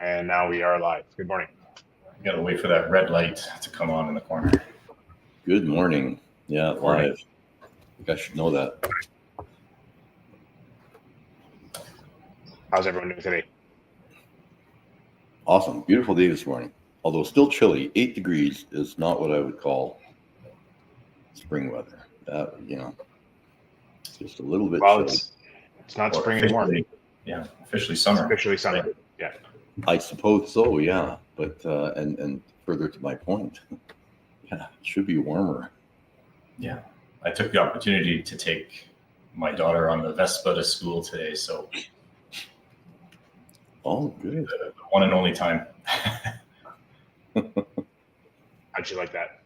And now we are live. Good morning. You gotta wait for that red light to come on in the corner. Good morning. Yeah, Good morning. live. I think I should know that. How's everyone doing today? Awesome. Beautiful day this morning. Although still chilly. 8 degrees is not what I would call spring weather. Just a little bit Well, chilly. it's not spring anymore. Yeah, officially summer. It's officially summer. Right. Yeah. I suppose so, yeah. But and further to my point, yeah, it should be warmer. Yeah, I took the opportunity to take my daughter on the Vespa to school today, so Oh, good. the one and only time. How'd you like that?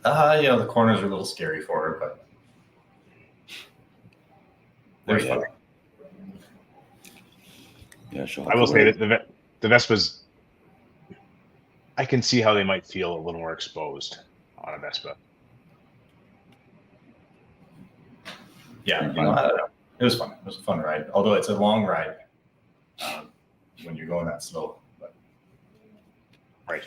The corners are a little scary for her, but there's Yeah. fun. Yeah, she'll I have will to say wait. that the Vespas, I can see how they might feel a little more exposed on a Vespa. Yeah, I don't know. It was fun. It was a fun ride, although it's a long ride when you're going that slow. But Right.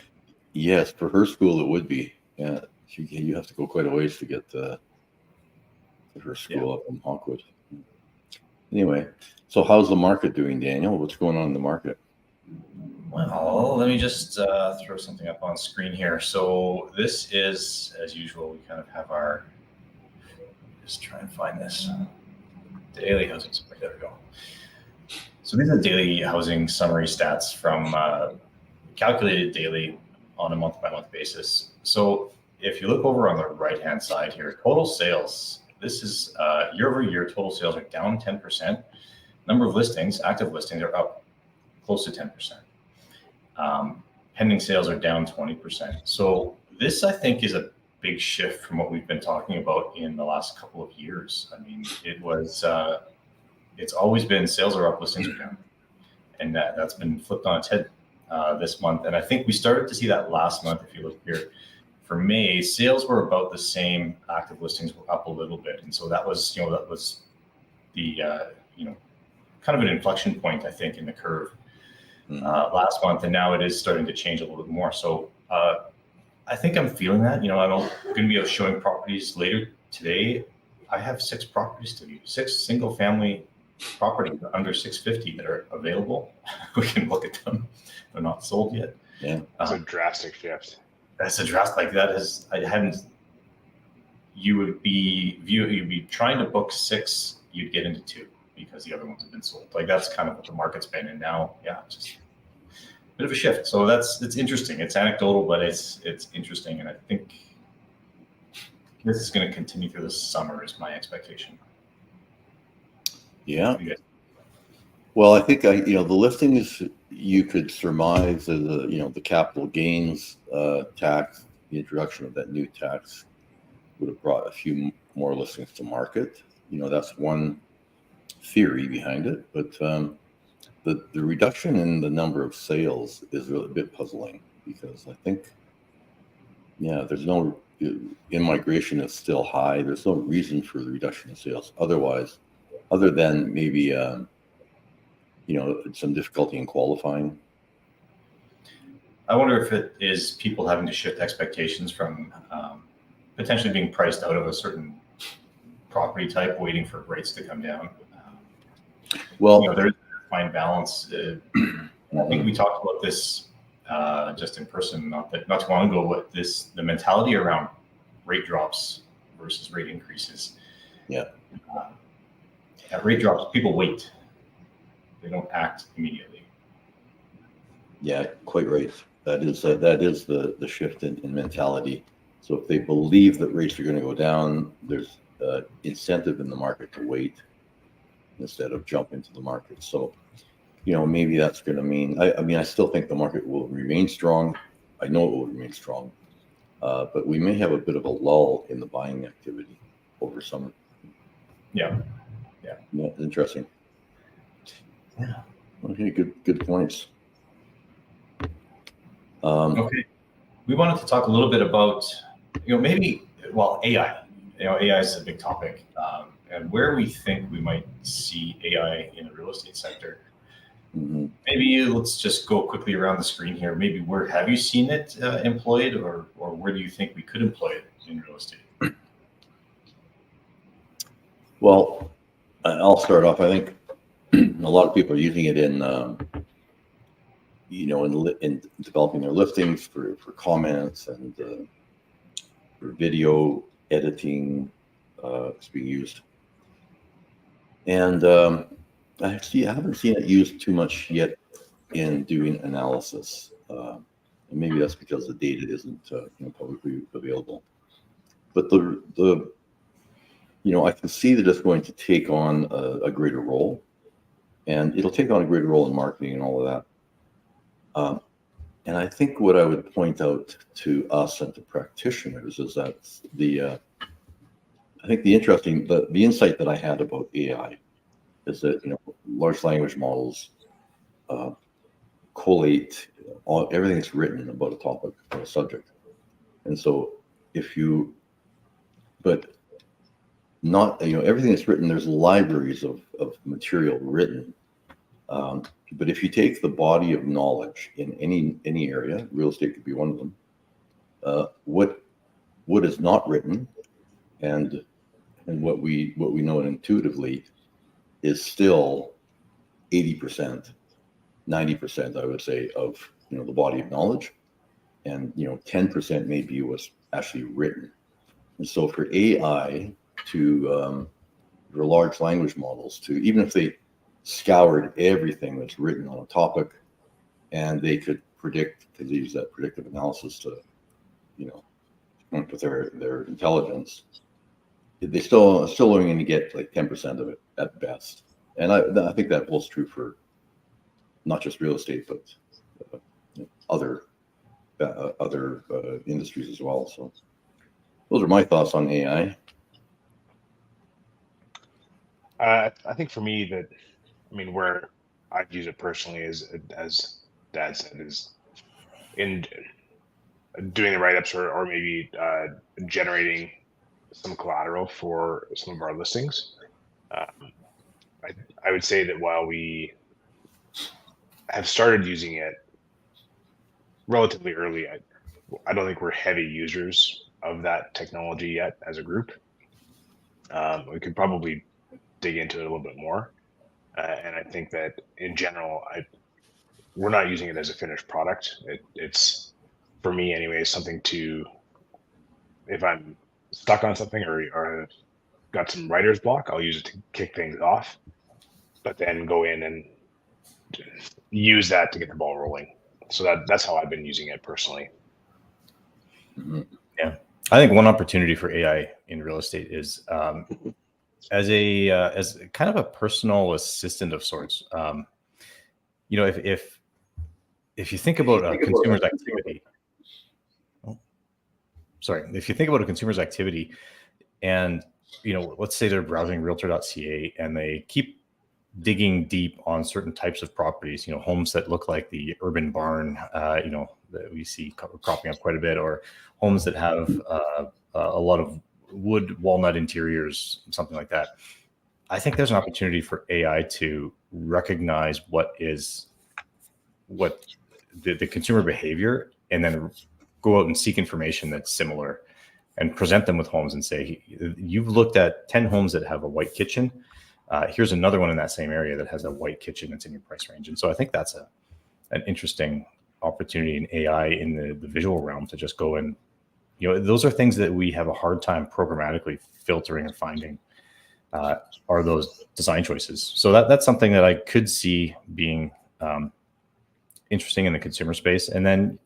Yes, for her school it would be. Yeah, you have to go quite a ways to get to her school up in Hawkwood. Anyway, so how's the market doing, Daniel? What's going on in the market? well, let me just throw something up on screen here. So this is, as usual, we kind of have our, just try and find this, daily housing summary. There we go. So these are daily housing summary stats from calculated daily on a month-by-month basis. So if you look over on the right-hand side here, total sales, this is year-over-year total sales are down 10%. Number of listings, active listings, are up close to 10%. Pending sales are down 20%. So this, I think, is a big shift from what we've been talking about in the last couple of years. I mean, it's always been sales are up, listings are down. And that's been flipped on its head this month. And I think we started to see that last month. If you look here, for May, sales were about the same, active listings were up a little bit. And so that was the, kind of an inflection point, I think, in the curve last month. And now it is starting to change a little bit more. So I think I'm feeling that. I'm going to be out showing properties later today. I have 6 properties to view, 6 single family properties under 650 that are available. We can look at them. They're not sold yet. Yeah. It's a drastic shift. That's a drastic, like that is, I hadn't, you'd be trying to book 6, you'd get into 2 because the other ones have been sold. Like that's kind of what the market's been. And now, just a bit of a shift. So it's interesting. It's anecdotal, but it's interesting. And I think this is going to continue through the summer is my expectation. Yeah. Well, I think the listings you could surmise as the capital gains tax, the introduction of that new tax would have brought a few more listings to market. That's one theory behind it, but the reduction in the number of sales is really a bit puzzling because I think, there's no in-migration is still high. There's no reason for the reduction in sales other than maybe some difficulty in qualifying. I wonder if it is people having to shift expectations from potentially being priced out of a certain property type, waiting for rates to come down. There's a fine balance. I think we talked about this just in person not too long ago. What the mentality around rate drops versus rate increases. Yeah. At rate drops, people wait. They don't act immediately. Yeah, quite right. That is the shift in mentality. So if they believe that rates are going to go down, there's incentive in the market to wait instead of jump into the market. So, maybe that's going to mean. I still think the market will remain strong. I know it will remain strong, but we may have a bit of a lull in the buying activity over summer. Yeah. Interesting. Yeah. Okay. Good points. Okay. We wanted to talk a little bit about, AI. AI is a big topic, and where we think we might see AI in the real estate sector. Mm-hmm. maybe let's just go quickly around the screen here. Maybe where have you seen it employed, or where do you think we could employ it in real estate? Well, I'll start off. I think a lot of people are using it in, in developing their listings for comments and for video editing. It's being used, and I haven't seen it used too much yet in doing analysis. And maybe that's because the data isn't publicly available. But I can see that it's going to take on a greater role, and it'll take on a greater role in marketing and all of that. And I think what I would point out to us and to practitioners is that I think the insight that I had about AI is that large language models collate everything that's written about a topic or a subject, and so but not everything that's written. There's libraries of material written, but if you take the body of knowledge in any area, real estate could be one of them. What is not written, and what we know intuitively is still 80%, 90%, I would say, of the body of knowledge, and 10% may be what's actually written. And so for AI for large language models to, even if they scoured everything that's written on a topic, and they could use that predictive analysis to come up with their intelligence, they still only going to get like 10% of it at best. And I think that holds true for not just real estate, but other industries as well. So those are my thoughts on AI. I think for me where I've used it personally is, as Dad said, is in doing the write-ups or maybe generating some collateral for some of our listings. I would say that while we have started using it relatively early, I don't think we're heavy users of that technology yet as a group. We could probably dig into it a little bit more. And I think that in general, we're not using it as a finished product. It's, for me anyway, something to, if I'm stuck on something or got some writer's block, I'll use it to kick things off, but then go in and use that to get the ball rolling. So that's how I've been using it personally. Mm-hmm. Yeah. I think one opportunity for AI in real estate is as kind of a personal assistant of sorts. If you think about a consumer's activity, if you think about a consumer's activity, and let's say they're browsing realtor.ca and they keep digging deep on certain types of properties, homes that look like the urban barn, that we see cropping up quite a bit, or homes that have a lot of wood walnut interiors, something like that. I think there's an opportunity for AI to recognize what the consumer behavior, and then go out and seek information that's similar and present them with homes and say, you've looked at 10 homes that have a white kitchen. Here's another one in that same area that has a white kitchen that's in your price range. And so I think that's an interesting opportunity in AI in the visual realm to just go and, those are things that we have a hard time programmatically filtering and finding, are those design choices. So that's something that I could see being interesting in the consumer space. And then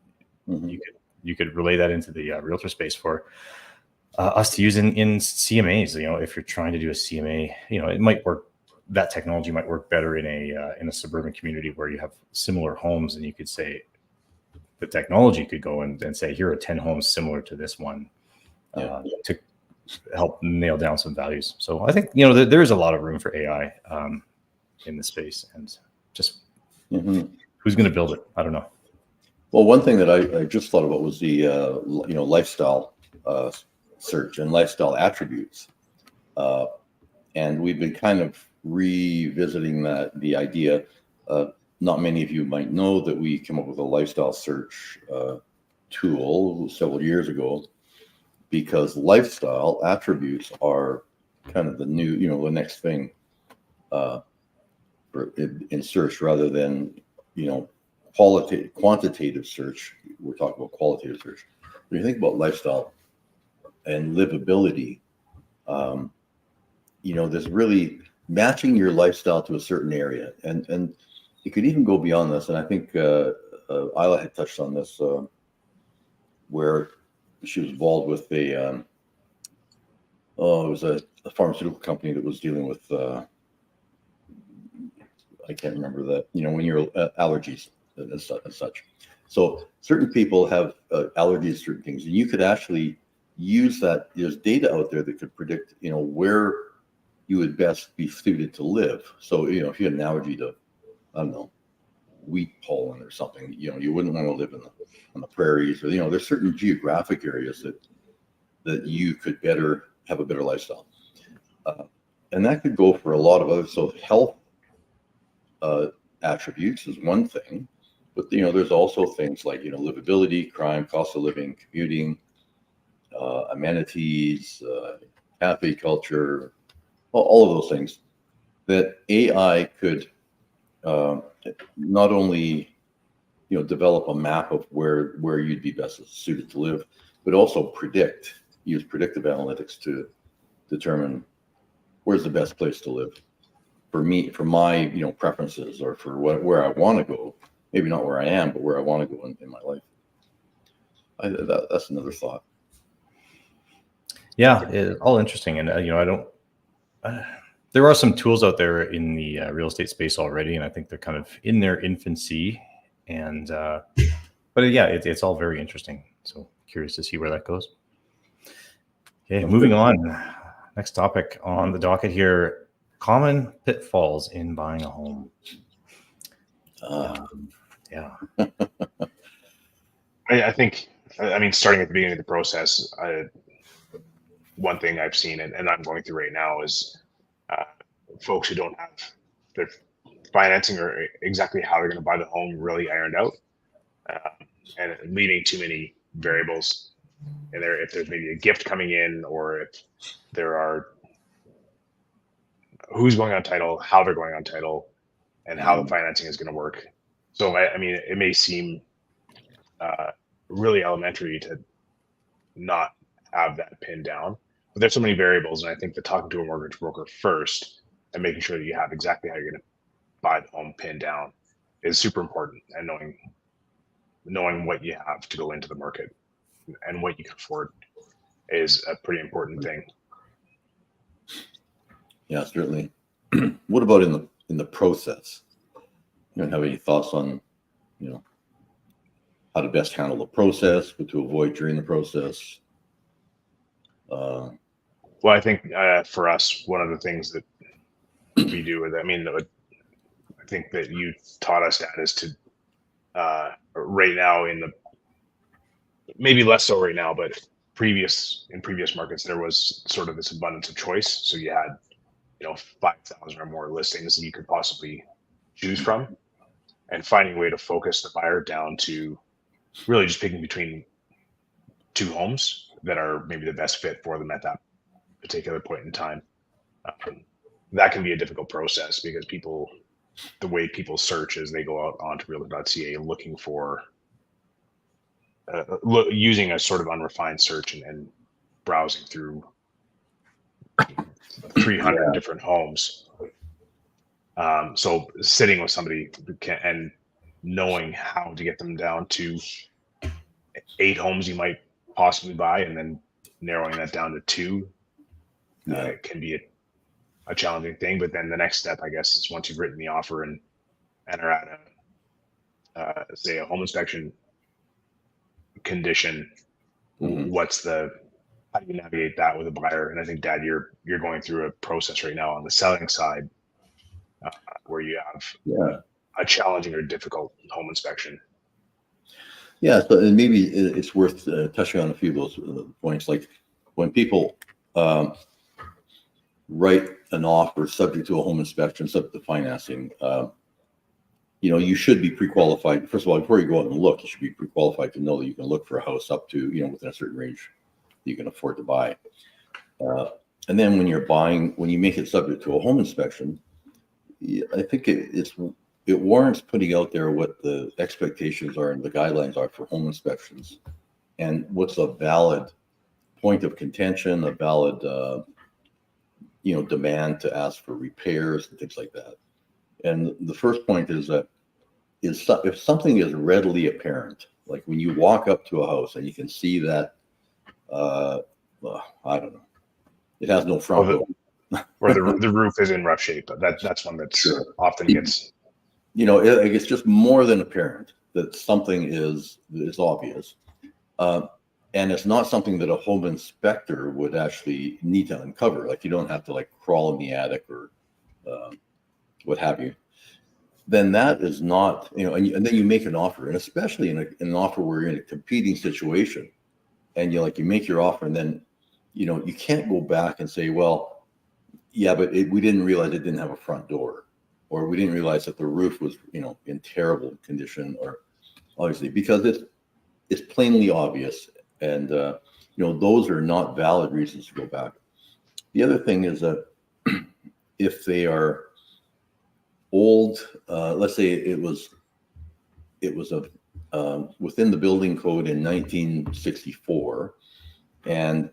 you could relay that into the realtor space for us to use in CMAs. If you're trying to do a CMA, it might work. That technology might work better in a suburban community where you have similar homes, and you could say the technology could go and say, here are 10 homes similar to this one, to help nail down some values. So I think there is a lot of room for AI in the space, and just who's going to build it? I don't know. Well, one thing that I just thought about was the lifestyle search and lifestyle attributes, and we've been kind of revisiting the idea. not many of you might know that we came up with a lifestyle search tool several years ago, because lifestyle attributes are kind of the new, the next thing in search, rather than, quantitative search. We're talking about qualitative search. When you think about lifestyle and livability, there's really matching your lifestyle to a certain area, and you could even go beyond this. And I think Isla had touched on this, where she was involved with it was a pharmaceutical company that was dealing with I can't remember that, when you're allergies and such. So certain people have allergies to certain things, and you could actually use that. There's data out there that could predict, where you would best be suited to live. So, if you had an allergy to, I don't know, wheat pollen or something, you wouldn't want to live on the prairies, or, there's certain geographic areas that you could have a better lifestyle. And that could go for a lot of other, so health attributes is one thing, but there's also things like livability, crime, cost of living, commuting, amenities, cafe culture, all of those things that AI could not only develop a map of where you'd be best suited to live, but also use predictive analytics to determine where's the best place to live for me, for my preferences, or for where I want to go. Maybe not where I am, but where I want to go in my life. That's another thought. Yeah, it's all interesting, and I don't. There are some tools out there in the real estate space already, and I think they're kind of in their infancy. And but yeah, it's all very interesting. So curious to see where that goes. Okay, moving on. Next topic on the docket here: common pitfalls in buying a home. Yeah. I think, starting at the beginning of the process, one thing I've seen, and I'm going through right now, is folks who don't have their financing or exactly how they're going to buy the home really ironed out, and leaving too many variables in there. If there's maybe a gift coming in, or if there are who's going on title, how they're going on title, and how the financing is going to work. So, it may seem really elementary to not have that pinned down, but there's so many variables. And I think that talking to a mortgage broker first and making sure that you have exactly how you're going to buy the home pinned down is super important. And knowing what you have to go into the market and what you can afford is a pretty important thing. Yeah, certainly. What about in the process? You don't have any thoughts on, how to best handle the process, what to avoid during the process? Well, I think for us, one of the things that we do is, I think that you taught us that is to right now maybe less so right now, but in previous markets, there was sort of this abundance of choice. So you had 5,000 or more listings that you could possibly choose from, and finding a way to focus the buyer down to really just picking between two homes that are maybe the best fit for them at that particular point in time. That can be a difficult process, because the way people search is they go out onto realtor.ca looking for using a sort of unrefined search and browsing through 300 different homes. So sitting with somebody and knowing how to get them down to 8 homes you might possibly buy, and then narrowing that down to 2 can be a challenging thing. But then the next step, I guess, is once you've written the offer and are at say a home inspection condition, how do you navigate that with a buyer? And I think, Dad, you're going through a process right now on the selling side where you have a challenging or difficult home inspection. Yeah, so and maybe it's worth touching on a few of those points. Like when people write an offer subject to a home inspection, subject to financing, you should be pre-qualified. First of all, before you go out and look, you should be pre-qualified to know that you can look for a house up to, within a certain range that you can afford to buy. And then when you make it subject to a home inspection, I think it warrants putting out there what the expectations are and the guidelines are for home inspections, and what's a valid point of contention, a valid, demand to ask for repairs and things like that. And the first point is that if something is readily apparent, like when you walk up to a house and you can see that, I don't know, it has no front door. Or the roof is in rough shape, but that's one that's often gets. It's just more than apparent that something is obvious. And it's not something that a home inspector would actually need to uncover. Like, you don't have to like crawl in the attic or what have you. Then that is not, and then you make an offer, and especially in an offer where you're in a competing situation, and you make your offer, and then, you can't go back and say, well, yeah, but we didn't realize it didn't have a front door, or we didn't realize that the roof was, in terrible condition, or obviously, because it's plainly obvious. And, those are not valid reasons to go back. The other thing is that if they are old, let's say it was within the building code in 1964, and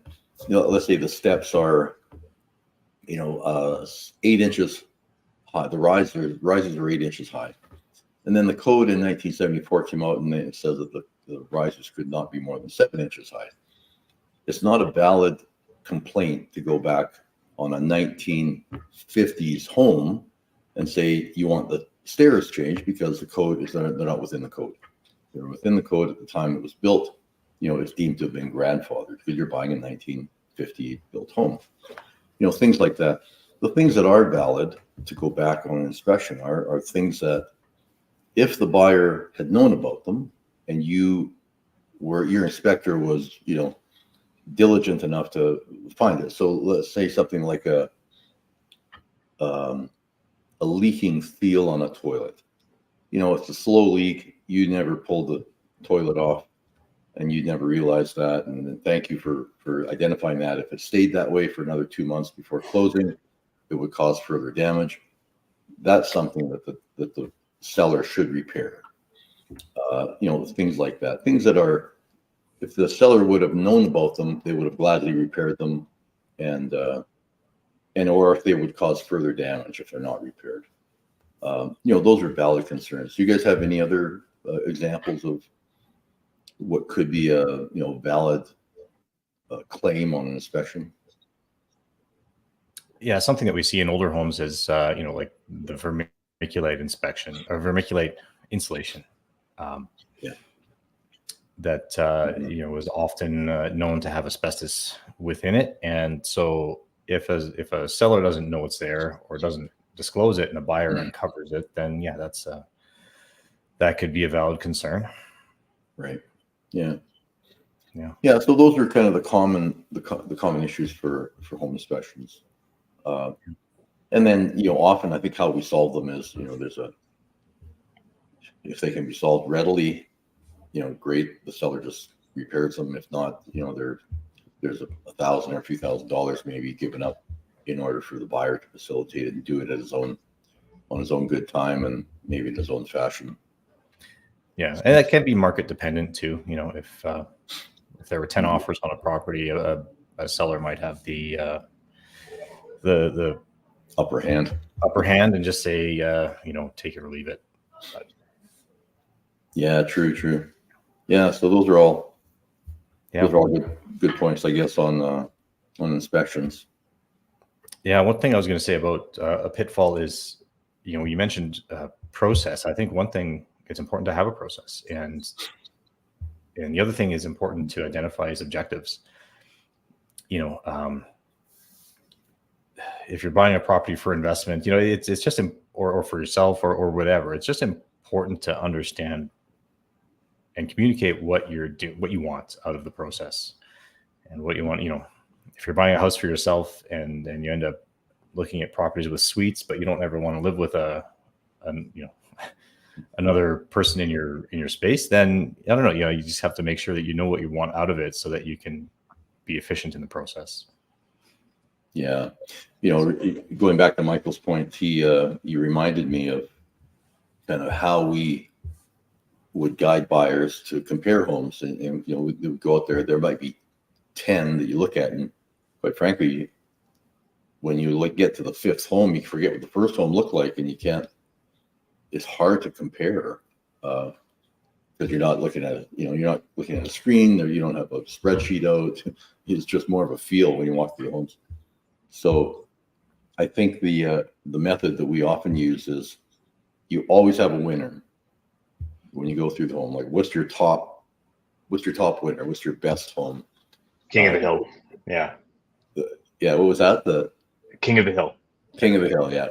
let's say the steps are 8 inches high, the rises are 8 inches high, and then the code in 1974 came out and it says that the risers could not be more than 7 inches high. It's not a valid complaint to go back on a 1950s home and say you want the stairs changed because the code is they're not within the code. They're within the code at the time it was built. It's deemed to have been grandfathered because you're buying a 1958 built home. Things like that. The things that are valid to go back on an inspection are things that, if the buyer had known about them and your inspector was, diligent enough to find it. So let's say something like a leaking seal on a toilet. It's a slow leak. You never pulled the toilet off, and you never realized that. And thank you for identifying that. If it stayed that way for another 2 months before closing, it would cause further damage. That's something that the seller should repair. Things like that. Things that are, if the seller would have known about them, they would have gladly repaired them, and or if they would cause further damage if they're not repaired. Those are valid concerns. Do you guys have any other examples of what could be a valid claim on an inspection? Yeah, something that we see in older homes is like the vermiculite inspection or vermiculite insulation. That was often known to have asbestos within it, and so if a seller doesn't know it's there or doesn't disclose it, and a buyer uncovers it, then that could be a valid concern. Right. Yeah. Yeah. Yeah. So those are kind of the common issues for home inspections, and then often I think how we solve them is if they can be solved readily, great. The seller just repairs them. If not, there's $1,000 or a few $1,000s maybe given up in order for the buyer to facilitate it and do it on his own good time and maybe in his own fashion. Yeah, and that can be market dependent too. If there were 10 offers on a property, a seller might have the upper hand and just say, take it or leave it. But, yeah, true. Yeah, so those are all good points, I guess, on inspections. Yeah, one thing I was going to say about a pitfall is, you mentioned process. I think one thing, it's important to have a process, and the other thing is important to identify as objectives. If you're buying a property for investment, it's just or for yourself or whatever. It's just important to understand and communicate what you want out of the process, and what you want. If you're buying a house for yourself and you end up looking at properties with suites, but you don't ever want to live with a another person in your space, then I don't know. You just have to make sure that you know what you want out of it so that you can be efficient in the process. Yeah, going back to Michael's point, he reminded me of kind of how we would guide buyers to compare homes, and we would go out there. There might be 10 that you look at, and quite frankly, when you get to the fifth home, you forget what the first home looked like, and you can't. It's hard to compare because you're not looking at you're not looking at a screen, or you don't have a spreadsheet out. It's just more of a feel when you walk through the homes. So I think the method that we often use is you always have a winner when you go through the home. Like, what's your top winner? What's your best home? King of the Hill. Yeah. Yeah. What was that? The King of the Hill. King of the Hill. Yeah.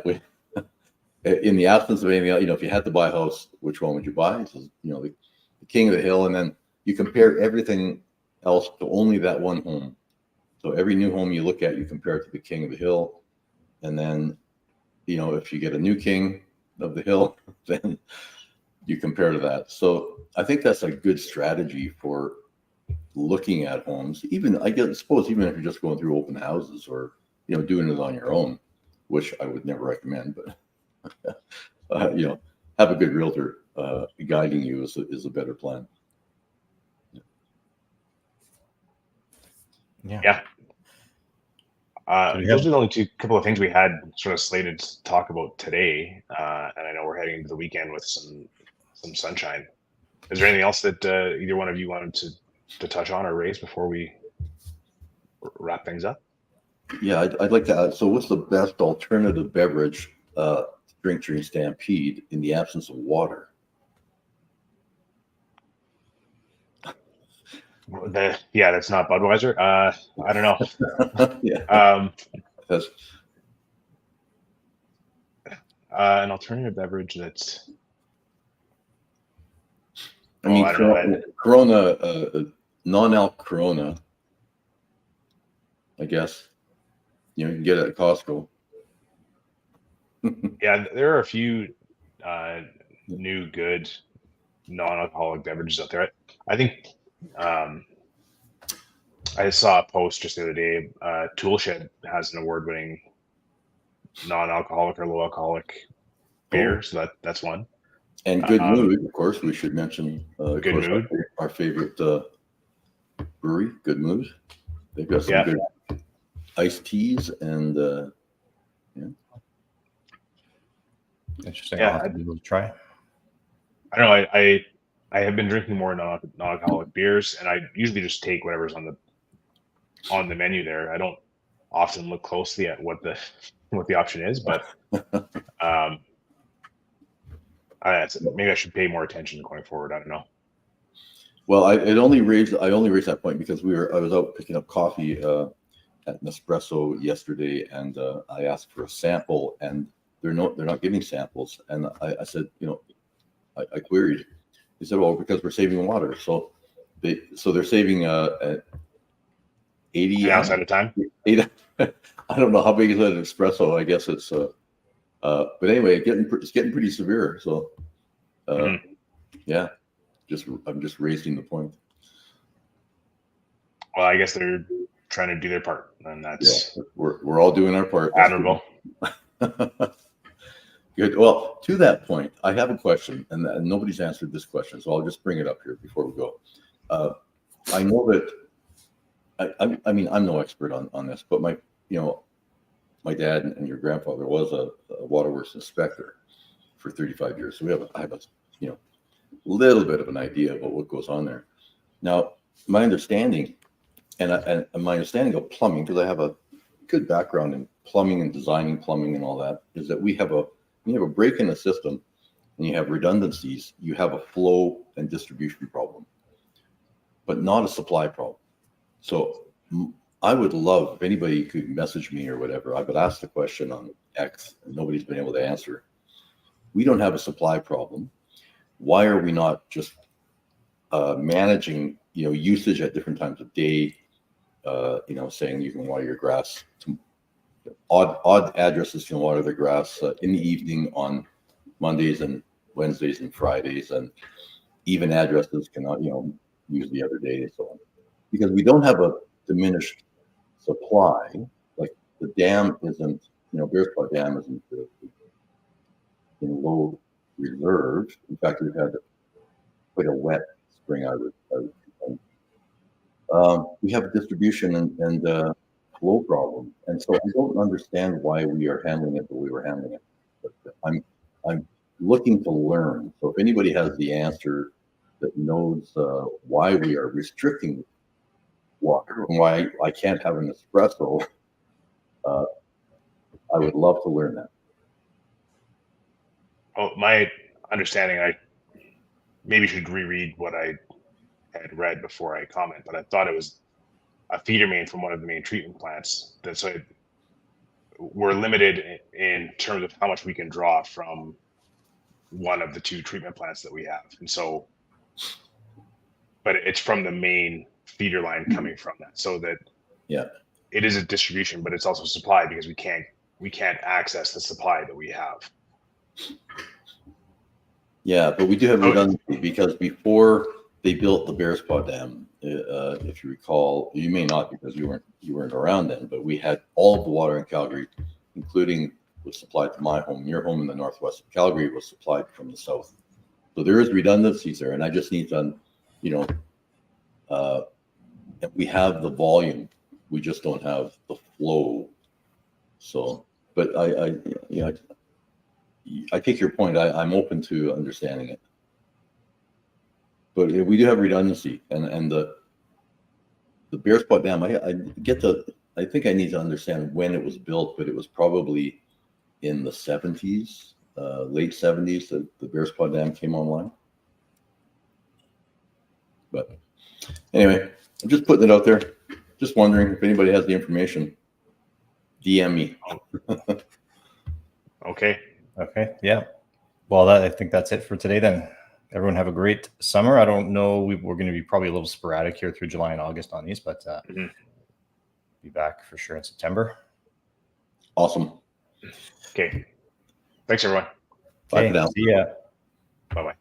In the absence of anything else, if you had to buy a house, which one would you buy? So, the King of the Hill, and then you compare everything else to only that one home. So every new home you look at, you compare it to the King of the Hill, and then, if you get a new King of the Hill, then you compare to that. So I think that's a good strategy for looking at homes. Even suppose even if you're just going through open houses, or doing it on your own, which I would never recommend, but have a good realtor guiding you is a better plan. Yeah. Those are the only couple of things we had sort of slated to talk about today, and I know we're heading into the weekend with some sunshine. Is there anything else that either one of you wanted to touch on or raise before we wrap things up? Yeah, I'd like to add. So, what's the best alternative beverage drink during Stampede in the absence of water? That's not Budweiser. I don't know. Yeah. That's an alternative beverage that's. I mean, Corona, non-alc Corona. I guess you can get it at Costco. Yeah, there are a few new good non-alcoholic beverages out there. I think I saw a post just the other day. Toolshed has an award-winning non-alcoholic or low-alcoholic beer, so that's one. And Good Mood, of course, we should mention. Good Mood, our favorite brewery, Good Mood. They've got some good iced teas and Interesting. Yeah, I'll have to be able to try. I don't know. I have been drinking more non-alcoholic beers, and I usually just take whatever's on the menu there. I don't often look closely at what the option is, but maybe I should pay more attention going forward. I don't know. Well, I only raised that point because I was out picking up coffee at Nespresso yesterday, and I asked for a sample, and they're not giving samples, and I said, I queried. They said, well, because we're saving water, so they're saving 80 ounce at a time. I don't know how big is that espresso. I guess it's but anyway, it's getting pretty severe. So yeah, I'm just raising the point. Well, I guess they're trying to do their part, and that's we're all doing our part. Admirable. Good. Well, to that point, I have a question, and nobody's answered this question, so I'll just bring it up here before we go. I know that I mean I'm no expert on this, but my dad and your grandfather was a waterworks inspector for 35 years, so I have a little bit of an idea about what goes on there. Now, my understanding, and my understanding of plumbing, because I have a good background in plumbing and designing plumbing and all that, is that when you have a break in the system and you have redundancies, you have a flow and distribution problem, but not a supply problem. So I would love if anybody could message me or whatever. I would ask the question on X and nobody's been able to answer. We don't have a supply problem. Why are we not just managing usage at different times of day? Saying you can water your grass. Odd addresses can water the grass in the evening on Mondays and Wednesdays and Fridays, and even addresses cannot, use the other day. So because we don't have a diminished supply, like the dam isn't, Bear Spot Dam isn't in low reserve. In fact, we've had quite a wet spring. I would think. We have a distribution and flow problem, and so I don't understand why we are handling it the way we're handling it. But I'm looking to learn. So if anybody has the answer that knows why we are restricting water and why I can't have an espresso, I would love to learn that. Oh, my understanding, I maybe should reread what I had read before I comment, but I thought it was a feeder main from one of the main treatment plants. We're limited in terms of how much we can draw from one of the two treatment plants that we have. And so, but it's from the main feeder line coming from that. So that it is a distribution, but it's also supply because we can't access the supply that we have. Yeah, but we do have redundancy because before they built the Bear Spot Dam, if you recall, you may not because you weren't around then, but we had all of the water in Calgary, including was supplied to my home. Your home in the northwest of Calgary was supplied from the south. So there is redundancies there, and I just need to, we have the volume, we just don't have the flow. So, but I take your point. I'm open to understanding it, but we do have redundancy, and the Bear Spot Dam. I think I need to understand when it was built, but it was probably in the 70s, late 70s that the Bear Spot Dam came online. But anyway, I'm just putting it out there. Just wondering if anybody has the information. DM me. Okay. Okay. Yeah. Well, I think that's it for today then. Everyone have a great summer. I don't know. We're going to be probably a little sporadic here through July and August on these, but be back for sure in September. Awesome. Okay. Thanks, everyone. Bye for now. See ya. Bye-bye.